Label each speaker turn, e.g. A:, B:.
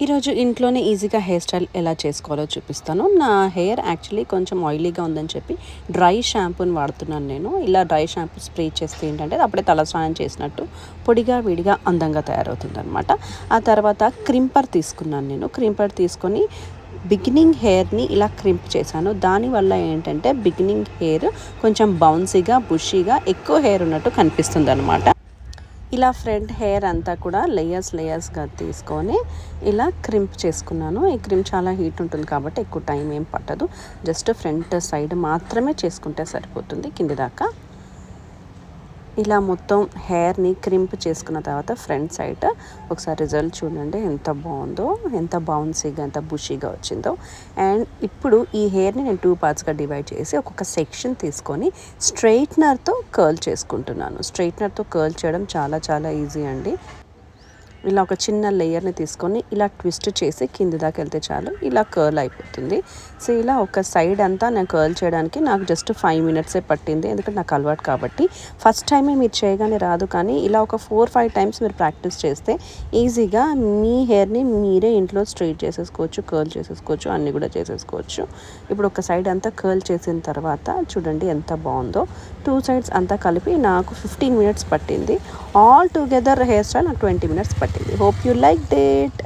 A: ఈరోజు ఇంట్లోనే ఈజీగా హెయిర్ స్టైల్ ఎలా చేసుకోవాలో చూపిస్తాను. నా హెయిర్ యాక్చువల్లీ కొంచెం ఆయిలీగా ఉందని చెప్పి డ్రై షాంపూని వాడుతున్నాను నేను. ఇలా డ్రై షాంపూ స్ప్రే చేస్తే ఏంటంటే అప్పుడే తలస్నానం చేసినట్టు పొడిగా విడిగా అందంగా తయారవుతుందనమాట. ఆ తర్వాత క్రింపర్ తీసుకున్నాను నేను. క్రింపర్ తీసుకొని బిగినింగ్ హెయిర్ని ఇలా క్రింప్ చేశాను. దానివల్ల ఏంటంటే బిగినింగ్ హెయిర్ కొంచెం బౌన్సీగా బుషీగా ఎక్కువ హెయిర్ ఉన్నట్టు కనిపిస్తుంది అనమాట. ఇలా ఫ్రంట్ హెయిర్ అంతా కూడా లేయర్స్గా తీసుకొని ఇలా క్రింప్ చేసుకున్నాను. ఈ క్రింప్ చాలా హీట్ ఉంటుంది కాబట్టి ఎక్కువ టైం ఏం పట్టదు. జస్ట్ ఫ్రంట్ సైడ్ మాత్రమే చేసుకుంటే సరిపోతుంది కింది దాకా. ఇలా మొత్తం హెయిర్ని క్రింప్ చేసుకున్న తర్వాత ఫ్రంట్ సైడ్ ఒకసారి రిజల్ట్ చూడండి ఎంత బాగుందో, ఎంత బౌన్సీగా ఎంత బుషీగా వచ్చిందో. అండ్ ఇప్పుడు ఈ హెయిర్ని నేను 2 పార్ట్స్గా డివైడ్ చేసి ఒక్కొక్క సెక్షన్ తీసుకొని స్ట్రైట్నర్తో కర్ల్ చేసుకుంటున్నాను. స్ట్రైట్నర్తో కర్ల్ చేయడం చాలా చాలా ఈజీ అండి. ఇలా ఒక చిన్న లేయర్ని తీసుకొని ఇలా ట్విస్ట్ చేసి కింది దాకా వెళ్తే చాలు ఇలా కర్ల్ అయిపోతుంది. సో ఇలా ఒక సైడ్ అంతా నేను కర్ల్ చేయడానికి నాకు జస్ట్ 5 మినిట్సే పట్టింది, ఎందుకంటే నాకు అలవాటు కాబట్టి. ఫస్ట్ టైమే మీరు చేయగానే రాదు, కానీ ఇలా ఒక 4-5 టైమ్స్ మీరు ప్రాక్టీస్ చేస్తే ఈజీగా మీ హెయిర్ని మీరే ఇంట్లో స్ట్రైట్ చేసేసుకోవచ్చు, కర్ల్ చేసేసుకోవచ్చు, అన్నీ కూడా చేసేసుకోవచ్చు. ఇప్పుడు ఒక సైడ్ అంతా కర్ల్ చేసిన తర్వాత చూడండి ఎంత బాగుందో. 2 సైడ్స్ అంతా కలిపి నాకు 15 మినిట్స్ పట్టింది. ఆల్ టుగెదర్ హెయిర్ స్టైల్ నాకు 20 మినిట్స్ పట్టింది. Hope you liked it.